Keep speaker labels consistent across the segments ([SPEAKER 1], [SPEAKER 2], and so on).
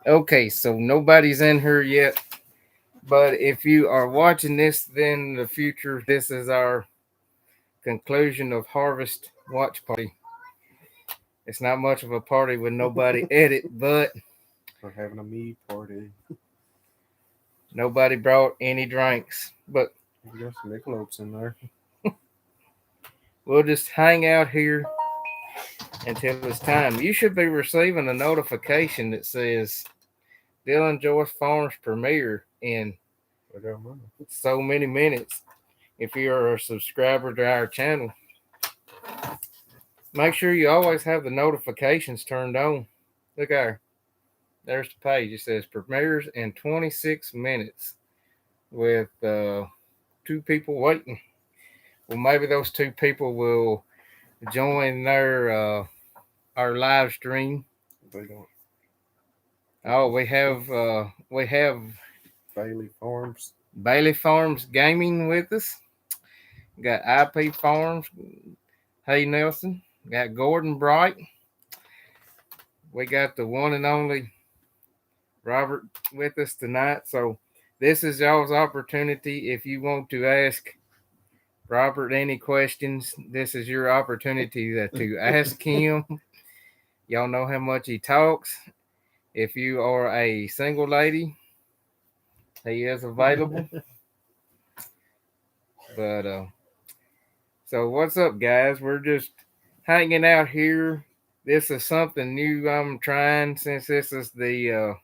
[SPEAKER 1] Okay, so nobody's in here yet. But if you are watching this, then in the future, this is our conclusion of Harvest Watch Party. It's not much of a party with nobody edit, but
[SPEAKER 2] We're having a mead party.
[SPEAKER 1] nobody brought any drinks. But
[SPEAKER 2] We got some Michelob's in there.
[SPEAKER 1] we'll just hang out here until it's time. You should be receiving a notification that says Dylan Joyce Farms premiere in
[SPEAKER 2] I got mine.
[SPEAKER 1] so many minutes if you're a subscriber to our channel. Make sure you always have the notifications turned on. Look there. There's the page. It says premieres in 26 minutes with two people waiting. Well, maybe those two people will join our live stream.
[SPEAKER 2] They don't.
[SPEAKER 1] Oh, we have
[SPEAKER 2] Bailey Farms.
[SPEAKER 1] Bailey Farms Gaming with us. Got IP Farms. Hey Nelson. Got Gordon Bright. We got the one and only Robert with us tonight. So this is y'all's opportunity. If you want to ask Robert any questions, this is your opportunity to ask him. Y'all know how much he talks. If you are a single lady, he is available. But so what's up, guys? We're just hanging out here. This is something new I'm trying since this is the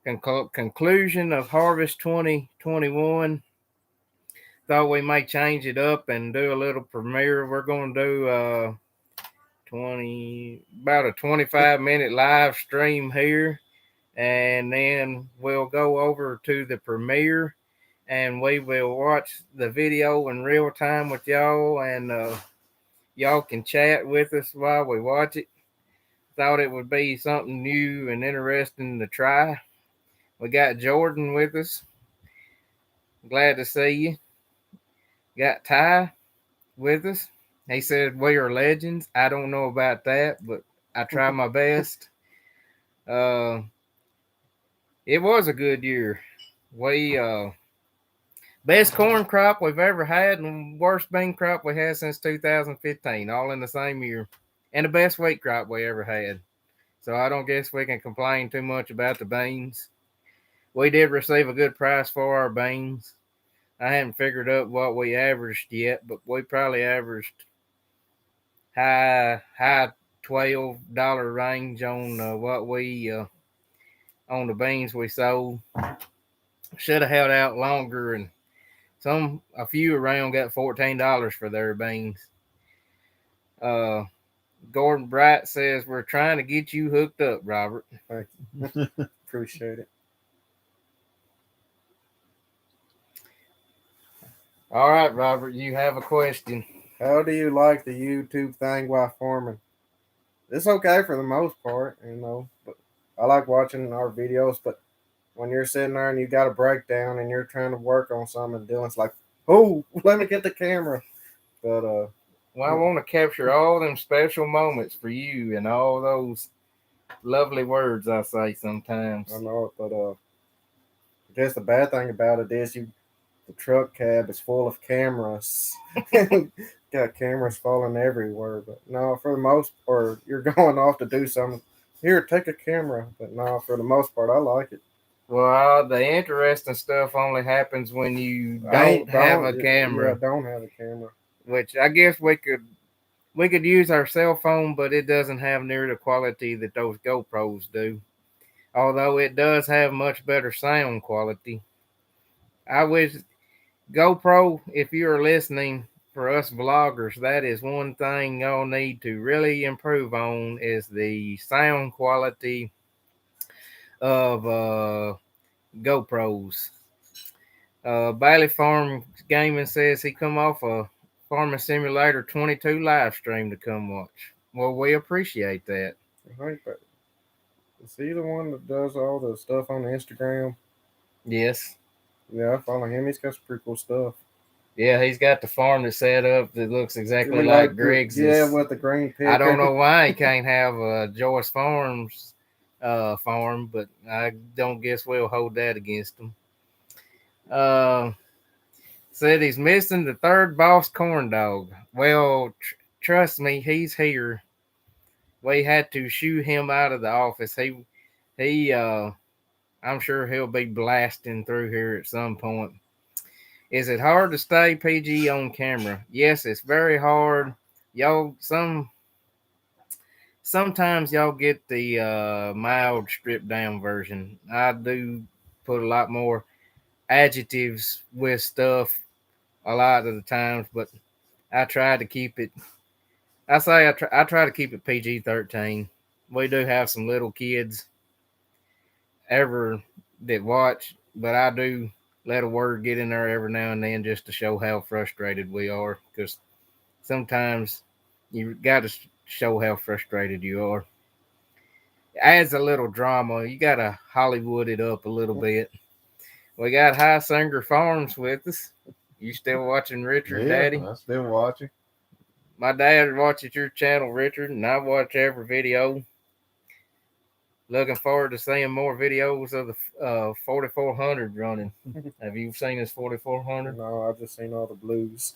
[SPEAKER 1] conclusion of Harvest 2021. Thought we might change it up and do a little premiere. We're going to do about a 25-minute live stream here, and then we'll go over to the premiere and we will watch the video in real time with y'all, and y'all can chat with us while we watch it. Thought it would be something new and interesting to try. We got Jordan with us. Glad to see you. Got Ty with us. He said we are legends. I don't know about that, but I try my best. Uh, it was a good year. We best corn crop we've ever had, and worst bean crop we had since 2015, all in the same year, and the best wheat crop we ever had. So I don't guess we can complain too much about the beans. We did receive a good price for our beans. I haven't figured up what we averaged yet, but we probably averaged high $12 range on what we on the beans we sold. Should have held out longer, and a few around got $14 for their beans. Uh, Gordon Bright says we're trying to get you hooked up, Robert.
[SPEAKER 2] Thank you. Appreciate it.
[SPEAKER 1] All right, Robert, you have a question.
[SPEAKER 2] How do you like the YouTube thing while farming? It's okay for the most part, but I like watching our videos, but when you're sitting there and you got a breakdown and you're trying to work on something, and Dylan's like, "Oh, let me get the camera." But
[SPEAKER 1] Well, I want to capture all them special moments for you and all those lovely words I say sometimes.
[SPEAKER 2] I know it, but just the bad thing about it is the truck cab is full of cameras. Got cameras falling everywhere. But no, for the most part, you're going off to do something. Here, take a camera. But no, for the most part, I like it.
[SPEAKER 1] Well, the interesting stuff only happens when you don't have a camera.
[SPEAKER 2] Yeah, don't have a camera.
[SPEAKER 1] Which I guess we could use our cell phone, but it doesn't have near the quality that those GoPros do. Although it does have much better sound quality. I wish GoPro, if you're listening, for us vloggers, that is one thing y'all need to really improve on is the sound quality of GoPros. Bailey Farm Gaming says he come off a Farming Simulator 22 live stream to come watch. Well, we appreciate that.
[SPEAKER 2] I think that is he the one that does all the stuff on Instagram?
[SPEAKER 1] Yes.
[SPEAKER 2] Yeah, I follow him. He's got some pretty cool stuff.
[SPEAKER 1] Yeah, he's got the farm that's set up that looks exactly like Greg's.
[SPEAKER 2] Yeah, with the green pig.
[SPEAKER 1] I don't know why he can't have Joyce Farms farm, but I don't guess we'll hold that against him. Said he's missing the third boss corn dog. Well, trust me, he's here. We had to shoo him out of the office. He I'm sure he'll be blasting through here at some point. Is it hard to stay PG on camera? Yes, it's very hard. Y'all sometimes y'all get the mild stripped down version. I do put a lot more adjectives with stuff a lot of the times, but I try to keep it. I try to keep it PG-13. We do have some little kids ever that watch, but I do let a word get in there every now and then just to show how frustrated we are. Because sometimes you got to show how frustrated you are. Adds a little drama. You got to Hollywood it up a little bit. We got High Singer Farms with us. You still watching Richard,
[SPEAKER 3] Yeah,
[SPEAKER 1] Daddy?
[SPEAKER 3] I'm still watching.
[SPEAKER 1] My dad watches your channel, Richard, and I watch every video. Looking forward to seeing more videos of the 4400 running. Have you seen this 4400?
[SPEAKER 2] No, I've just seen all the blues.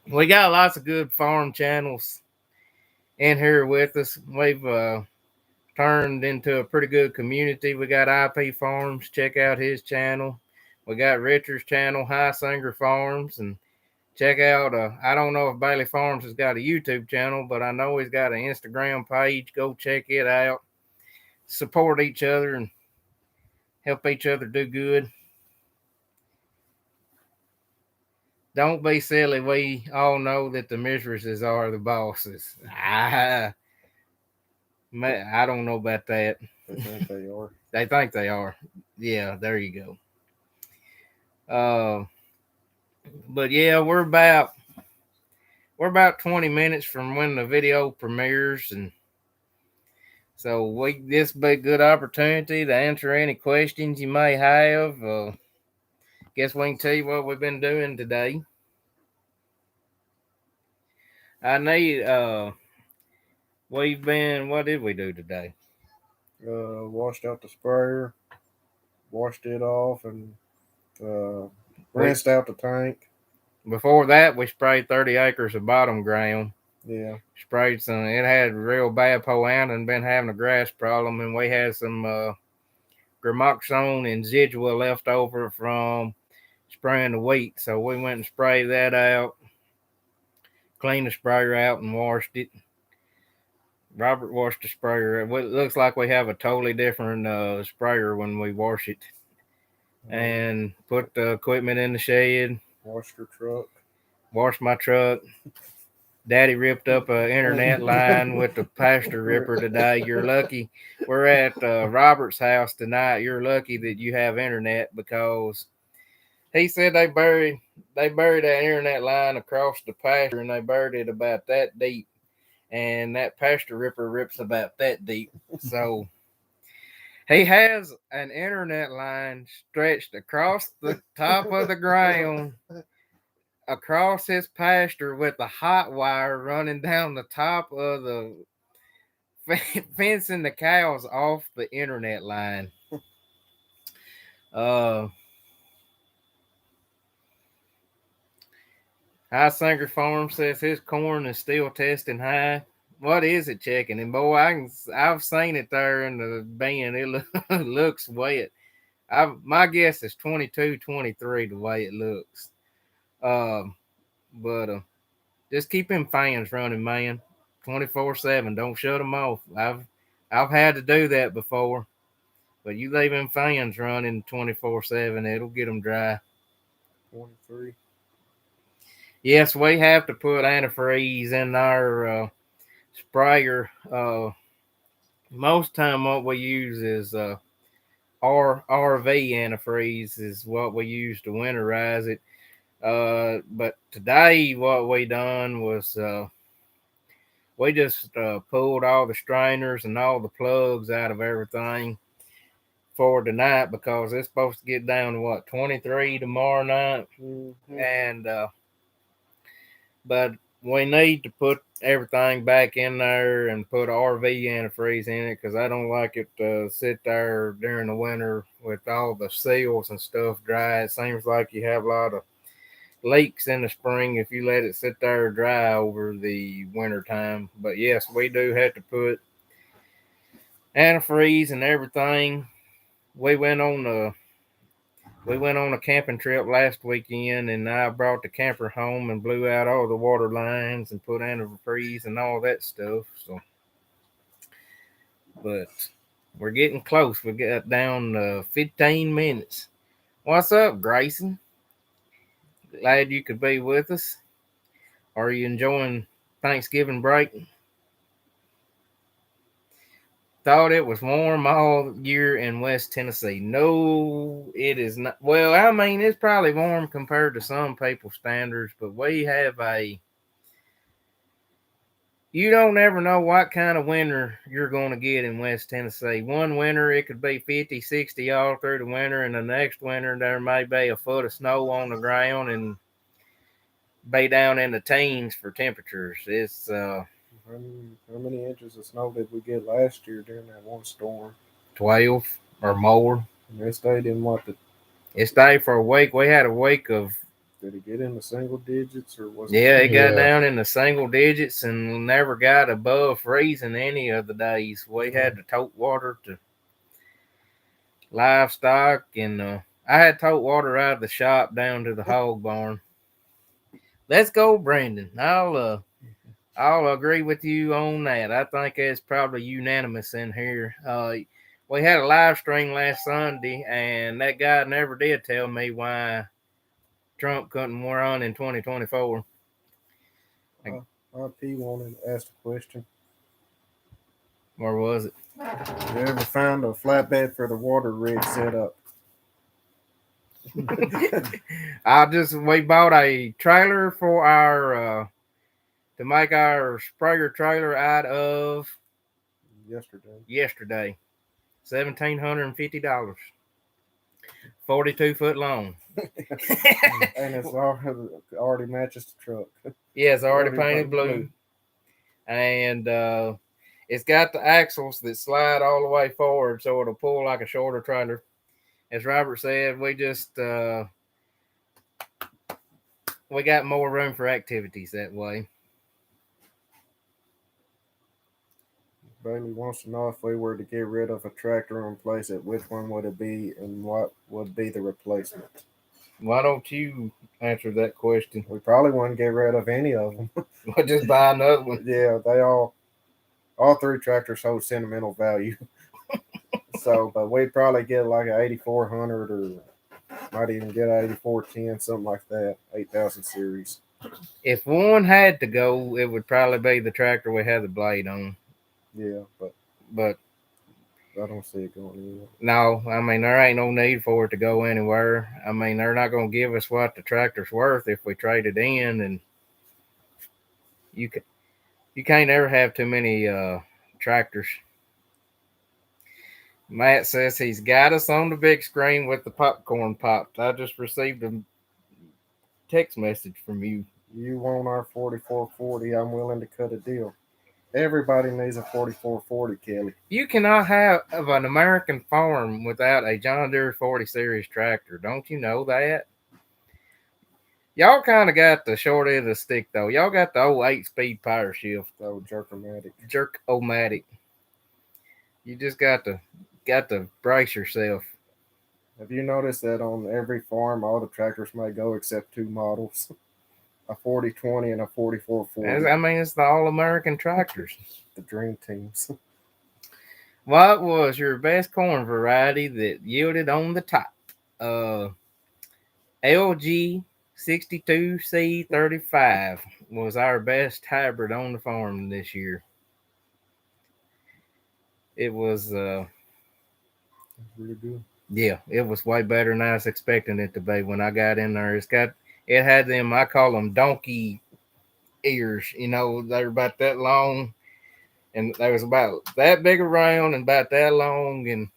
[SPEAKER 1] We got lots of good farm channels in here with us. We've turned into a pretty good community. We got IP Farms. Check out his channel. We got Richard's channel, High Singer Farms, and check out. I don't know if Bailey Farms has got a YouTube channel, but I know he's got an Instagram page. Go check it out. Support each other and help each other do good. Don't be silly. We all know that the mistresses are the bosses. I don't know about that.
[SPEAKER 2] They think they are.
[SPEAKER 1] They think they are. Yeah, there you go. But yeah, we're about 20 minutes from when the video premieres, and so this be a good opportunity to answer any questions you may have. Guess we can tell you what we've been doing today. I need what did we do today?
[SPEAKER 2] Washed out the sprayer, washed it off, and rinsed out the tank.
[SPEAKER 1] Before that, we sprayed 30 acres of bottom ground.
[SPEAKER 2] Yeah.
[SPEAKER 1] Sprayed some. It had real bad poana and been having a grass problem, and we had some gramoxone and zidua left over from spraying the wheat. So we went and sprayed that out, cleaned the sprayer out, and washed it. Robert washed the sprayer. It looks like we have a totally different sprayer when we wash it. And put the equipment in the shed.
[SPEAKER 2] Washed your truck.
[SPEAKER 1] Washed my truck. Daddy ripped up an internet line with the pasture ripper today. You're lucky. We're at Robert's house tonight. You're lucky that you have internet, because he said they buried that internet line across the pasture, and they buried it about that deep. And that pasture ripper rips about that deep. So he has an internet line stretched across the top of the ground, across his pasture, with a hot wire running down the top of the fencing the cows off the internet line. High Singer Farm says his corn is still testing high. What is it checking? And boy, I've seen it there in the bin. It looks wet. My guess is 22, 23 the way it looks. But just keep them fans running, man. 24/7. Don't shut them off. I've had to do that before. But you leave them fans running 24/7, it'll get them dry.
[SPEAKER 2] 23.
[SPEAKER 1] Yes, we have to put antifreeze in our sprayer. Most time what we use is RV antifreeze is what we use to winterize it. But today what we done was we just pulled all the strainers and all the plugs out of everything for tonight, because it's supposed to get down to 23 tomorrow night.
[SPEAKER 2] Mm-hmm.
[SPEAKER 1] And but we need to put everything back in there and put RV antifreeze in it because I don't like it to sit there during the winter with all the seals and stuff dry. It seems like you have a lot of leaks in the spring if you let it sit there dry over the winter time. But yes, we do have to put antifreeze and everything. We went on a camping trip last weekend, and I brought the camper home and blew out all the water lines and put antifreeze and all that stuff. So, but we're getting close. We got down 15 minutes. What's up, Grayson? Glad you could be with us. Are you enjoying Thanksgiving break? Thought it was warm all year in West Tennessee. No, it is not. Well, I mean, it's probably warm compared to some people's standards, but we have you don't ever know what kind of winter you're going to get in West Tennessee. One winter, it could be 50, 60 all through the winter, and the next winter, there may be a foot of snow on the ground and be down in the teens for temperatures. It's
[SPEAKER 2] How many inches of snow did we get last year during that one storm?
[SPEAKER 1] 12 or more.
[SPEAKER 2] And they stayed in what?
[SPEAKER 1] It stayed for a week. We had a week of.
[SPEAKER 2] Did it get in the single digits or was
[SPEAKER 1] Yeah,
[SPEAKER 2] it?
[SPEAKER 1] it got down in the single digits and never got above freezing any of the days. We had to tote water to livestock, and I had tote water out of the shop down to the hog barn. Let's go, Brandon. I'll agree with you on that. I think it's probably unanimous in here. We had a live stream last Sunday, and that guy never did tell me why Trump couldn't run in 2024.
[SPEAKER 2] RP wanted to ask a question.
[SPEAKER 1] Where was it?
[SPEAKER 2] You ever found a flatbed for the water rig set up?
[SPEAKER 1] We bought a trailer for our to make our sprayer trailer out of yesterday. $1,750. 42-foot long.
[SPEAKER 2] And it's already matches the truck.
[SPEAKER 1] Yeah, it's already painted blue. And it's got the axles that slide all the way forward so it'll pull like a shorter trailer. As Robert said, we got more room for activities that way.
[SPEAKER 2] Bailey wants to know if we were to get rid of a tractor and replace it, which one would it be and what would be the replacement?
[SPEAKER 1] Why don't you answer that question?
[SPEAKER 2] We probably wouldn't get rid of any of them.
[SPEAKER 1] We'll just buy another one.
[SPEAKER 2] Yeah, all three tractors hold sentimental value. So, but we'd probably get like an 8400 or might even get an 8410, something like that, 8000 series.
[SPEAKER 1] If one had to go, it would probably be the tractor we had the blade on.
[SPEAKER 2] Yeah,
[SPEAKER 1] but
[SPEAKER 2] I don't see it going anywhere.
[SPEAKER 1] No, I mean, there ain't no need for it to go anywhere. I mean, they're not going to give us what the tractor's worth if we trade it in, and you can't ever have too many tractors. Matt says he's got us on the big screen with the popcorn popped. I just received a text message from you.
[SPEAKER 2] You want our 4440, I'm willing to cut a deal. Everybody needs a 4440, Kelly.
[SPEAKER 1] You cannot have an American farm without a John Deere 40 Series tractor. Don't you know that? Y'all kind of got the short end of the stick, though. Y'all got the old 8-speed power shift.
[SPEAKER 2] The old Jerk-O-Matic.
[SPEAKER 1] Jerk-O-Matic. You just got to brace yourself.
[SPEAKER 2] Have you noticed that on every farm, all the tractors may go except two models? A 4020 and a 4440.
[SPEAKER 1] I mean, it's the all-American tractors.
[SPEAKER 2] The dream teams.
[SPEAKER 1] What was your best corn variety that yielded on the top? LG 62C35 was our best hybrid on the farm this year. It was
[SPEAKER 2] really good.
[SPEAKER 1] Yeah, it was way better than I was expecting it to be when I got in there. It had them, I call them donkey ears, they're about that long, and they was about that big around and about that long, and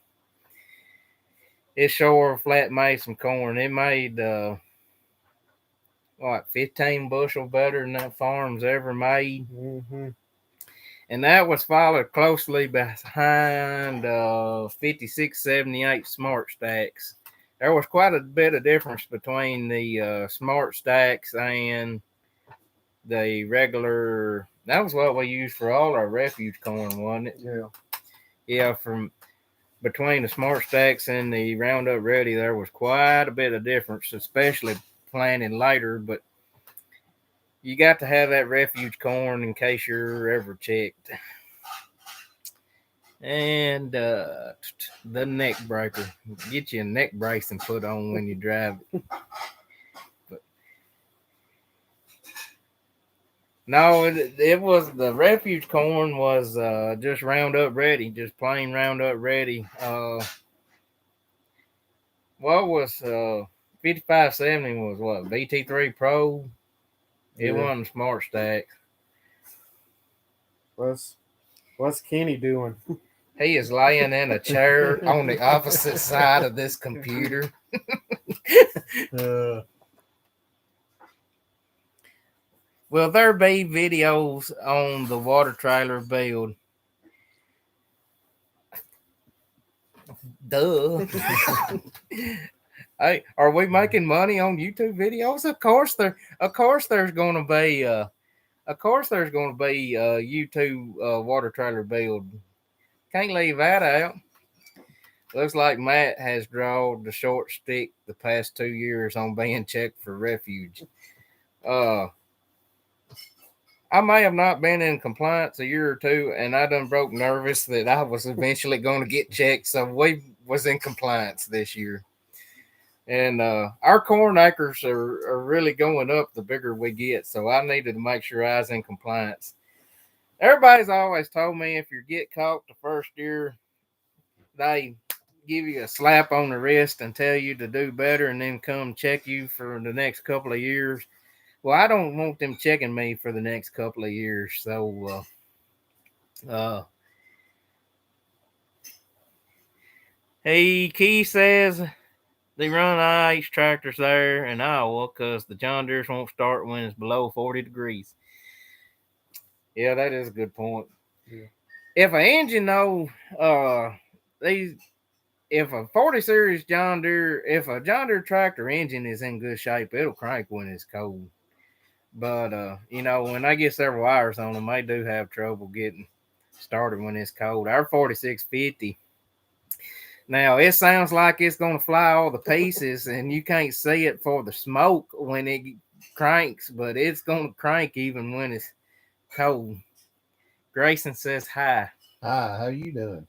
[SPEAKER 1] it sure flat made some corn. It made what, 15 bushel better than that farm's ever made.
[SPEAKER 2] Mm-hmm.
[SPEAKER 1] And that was followed closely behind 5678 Smart Stacks. There was quite a bit of difference between the Smart Stacks and the regular. That was what we used for all our refuge corn, wasn't it?
[SPEAKER 2] Yeah.
[SPEAKER 1] Yeah, from between the Smart Stacks and the Roundup Ready, there was quite a bit of difference, especially planting later. But you got to have that refuge corn in case you're ever checked. And the neck breaker. Get you a neck brace and put on when you drive it. But no, it was the refuge corn was just Roundup Ready, just plain Roundup Ready. What was 5570 was what? BT3 Pro. It
[SPEAKER 2] Yeah.
[SPEAKER 1] wasn't Smart Stack.
[SPEAKER 2] What's Kenny doing?
[SPEAKER 1] He is laying in a chair on the opposite side of this computer. Will there be videos on the water trailer build? Duh. Hey, are we making money on YouTube videos? Of course there's going to be YouTube water trailer build. Can't leave that out. Looks like Matt has drawn the short stick the past 2 years on being checked for refuge. I may have not been in compliance a year or two, and I done broke nervous that I was eventually going to get checked, so we was in compliance this year. And our corn acres are really going up the bigger we get, so I needed to make sure I was in compliance. Everybody's always told me if you get caught the first year, they give you a slap on the wrist and tell you to do better and then come check you for the next couple of years. Well, I don't want them checking me for the next couple of years. So, Key says they run IH tractors there in Iowa because the John Deere's won't start when it's below 40 degrees. Yeah, that is a good point.
[SPEAKER 2] Yeah.
[SPEAKER 1] If an engine, though, if a 40 series John Deere, if a John Deere tractor engine is in good shape, it'll crank when it's cold. But, when they get several hours on them, they do have trouble getting started when it's cold. Our 4650, now it sounds like it's going to fly all the pieces and you can't see it for the smoke when it cranks, but it's going to crank even when it's cold. Grayson says hi.
[SPEAKER 3] Hi, how you doing?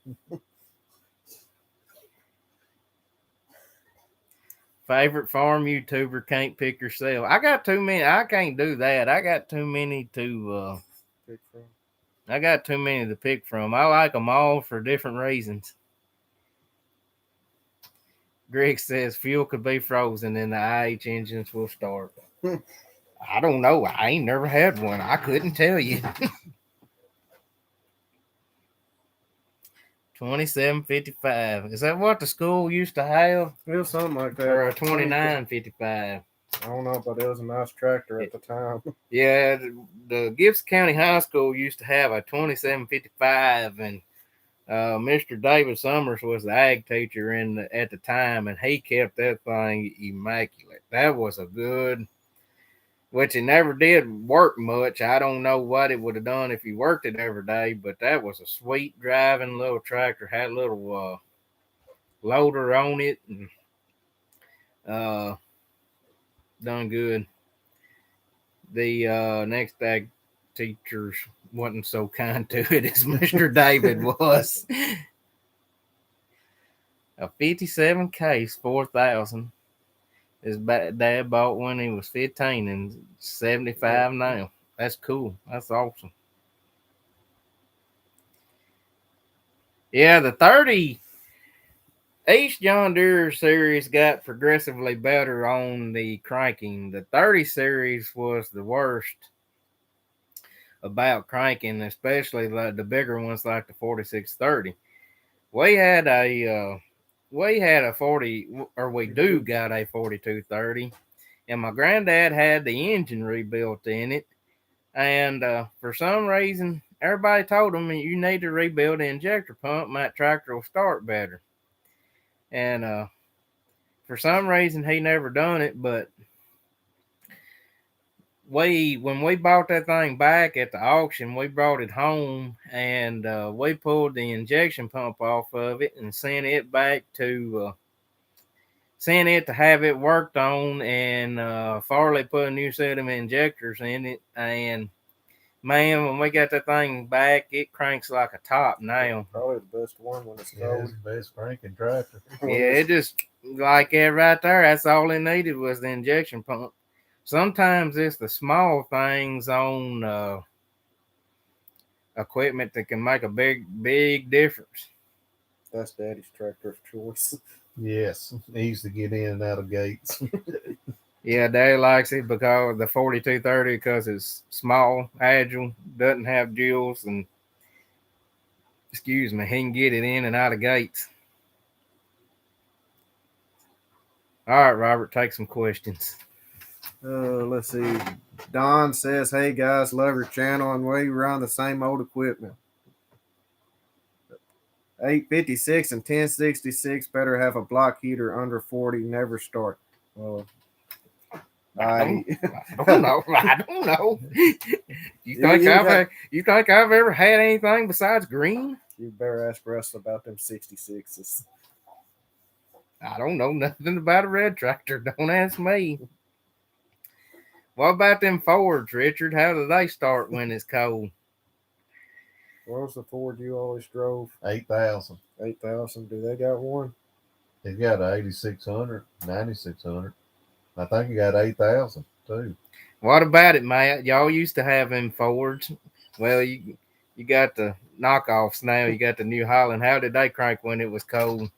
[SPEAKER 2] Favorite farm YouTuber can't pick yourself. I got too many. I can't do that. I got too many to pick from. I got too many to pick from. I like them all for different reasons. Greg says fuel could be frozen and the IH engines will start. I don't know. I ain't never had one. I couldn't tell you. 2755. Is that what the school used to have?
[SPEAKER 1] It was something like that.
[SPEAKER 2] Or a 2955.
[SPEAKER 1] I don't know, but it was a nice tractor at the time.
[SPEAKER 2] Yeah, the Gibson County High School used to have a 2755, and Mr. David Summers was the ag teacher at the time, and he kept that thing immaculate. That was a good, which it never did work much. I don't know what it would have done if he worked it every day, but that was a sweet driving little tractor. Had a little loader on it, and done good. The next ag teachers wasn't so kind to it as Mr. David was. A 57 case, 4,000. His dad bought when he was 15 and 75 now. That's cool. That's awesome. Yeah, the 30 each John Deere series got progressively better on the cranking. The 30 series was the worst about cranking, especially like the bigger ones like the 4630. We had a 40, or we do got a 4230,
[SPEAKER 1] and my granddad had the engine rebuilt in it. And for some reason, everybody told him you need to rebuild the injector pump, and that tractor will start better. And for some reason, he never done it. But when we bought that thing back at the auction, we brought it home and we pulled the injection pump off of it and sent it back to sent it to have it worked on. And Farley put a new set of injectors in it, and man, when we got that thing back, it cranks like a top now.
[SPEAKER 2] Probably the best one when it's cold.
[SPEAKER 3] Yeah, it's the best cranking tractor.
[SPEAKER 1] Yeah, it just like it right there. That's all it needed was the injection pump. Sometimes it's the small things on equipment that can make a big difference.
[SPEAKER 2] That's Daddy's tractor of choice.
[SPEAKER 3] Yes, easy to get in and out of gates.
[SPEAKER 1] Yeah, Daddy likes it because the 4230 because it's small, agile, doesn't have jewels, and excuse me, he can get it in and out of gates. All right, Robert, take some questions.
[SPEAKER 2] Let's see. Don says, "Hey guys, love your channel, and we run the same old equipment. 856 and 1066 better have a block heater under 40. Never start." Well,
[SPEAKER 1] I don't know. I don't know. You think I've ever had anything besides green?
[SPEAKER 2] You better ask Russ about them 66s.
[SPEAKER 1] I don't know nothing about a red tractor. Don't ask me. What about them Fords, Richard? How do they start when it's cold?
[SPEAKER 2] What was the Ford you always drove?
[SPEAKER 3] 8,000.
[SPEAKER 2] 8,000. Do they got one?
[SPEAKER 3] They got a 8600, 9600. I think you got 8,000 too.
[SPEAKER 1] What about it, Matt? Y'all used to have them Fords. Well, you got the knockoffs now. You got the New Holland. How did they crank when it was cold?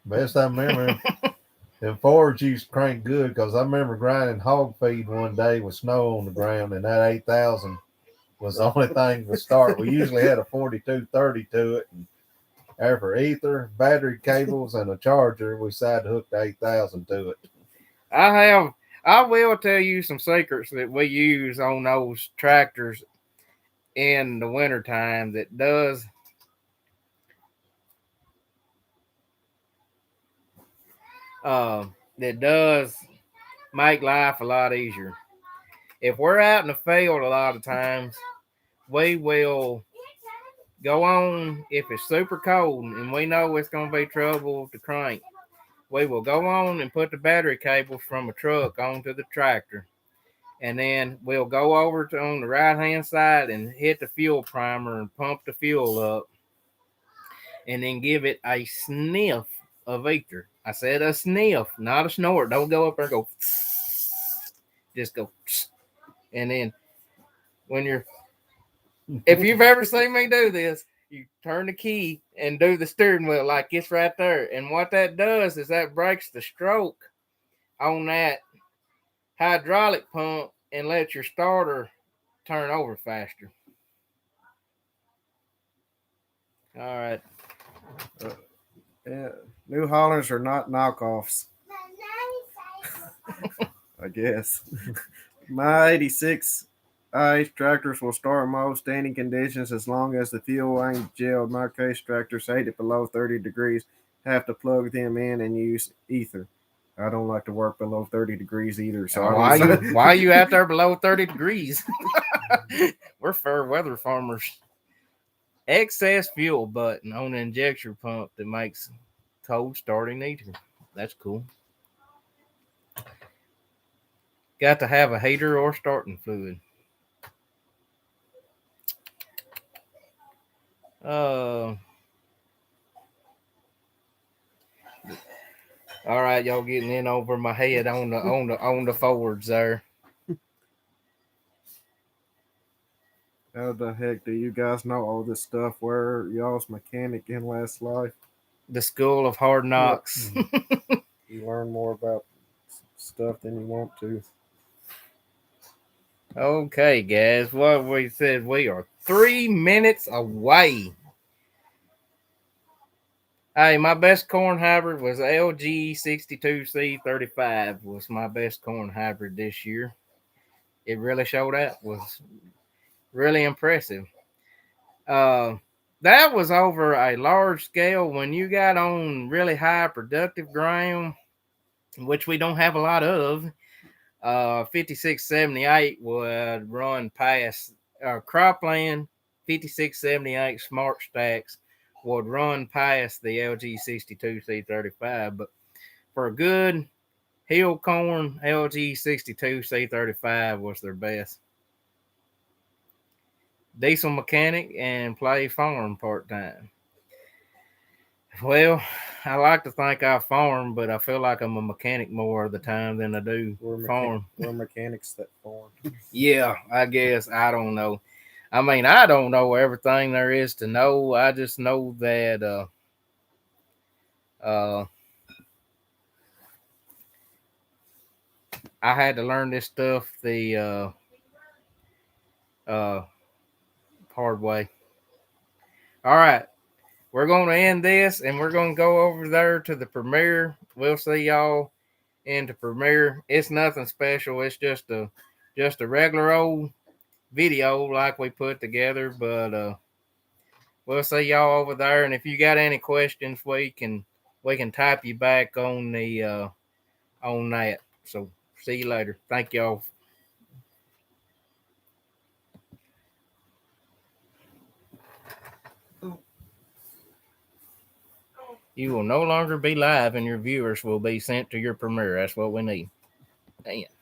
[SPEAKER 3] Best I remember, them Fords used to crank good because I remember grinding hog feed one day with snow on the ground, and that 8,000 was the only thing to start. We usually had a 4230 to it, and after ether, battery cables, and a charger, we decided to hook the 8,000 to it.
[SPEAKER 1] I will tell you some secrets that we use on those tractors in the wintertime that does make life a lot easier. If we're out in the field a lot of times, we will go on if it's super cold and we know it's going to be trouble to crank. We will go on and put the battery cables from a truck onto the tractor. And then we'll go over to on the right-hand side and hit the fuel primer and pump the fuel up. And then give it a sniff of ether. I said a sniff, not a snort. Don't go up there and go. Just go. And then when if you've ever seen me do this, you turn the key and do the steering wheel like it's right there. And what that does is that breaks the stroke on that hydraulic pump and lets your starter turn over faster. All right.
[SPEAKER 2] Yeah, New Hollands are not knockoffs. I guess. My 86 ice tractors will start most any conditions as long as the fuel ain't gelled. My case tractors hate it below 30 degrees. Have to plug them in and use ether. I don't like to work below 30 degrees either. So
[SPEAKER 1] why are you out there below 30 degrees? We're fair weather farmers. Excess fuel button on the injection pump that makes cold starting easier. That's cool. Got to have a heater or starting fluid. All right, y'all getting in over my head on the Fords there.
[SPEAKER 2] How the heck do you guys know all this stuff? Where y'all's mechanic in last life?
[SPEAKER 1] The School of Hard Knocks.
[SPEAKER 2] You learn more about stuff than you want to.
[SPEAKER 1] Okay, guys. What we said, we are 3 minutes away. Hey, my best corn hybrid was LG 62C35 was my best corn hybrid this year. It really showed out. Was really impressive. Uh, that was over a large scale when you got on really high productive ground, which we don't have a lot of. 5678 would run past cropland. 5678 smart stacks would run past the LG 62C35, but for a good hill corn, LG 62C35 was their best. Diesel mechanic and play farm part time. Well, I like to think I farm, but I feel like I'm a mechanic more of the time than I do farm.
[SPEAKER 2] We're mechanics that farm.
[SPEAKER 1] Yeah, I guess. I don't know. I mean, I don't know everything there is to know. I just know that uh, I had to learn this stuff the uh, hard way. All right. We're going to end this and we're going to go over there to the premiere. We'll see y'all in the premiere. It's nothing special. It's just a regular old video like we put together, but we'll see y'all over there. And if you got any questions, we can type you back on the on that. So see you later. Thank y'all. You will no longer be live and your viewers will be sent to your premiere. That's what we need. Damn.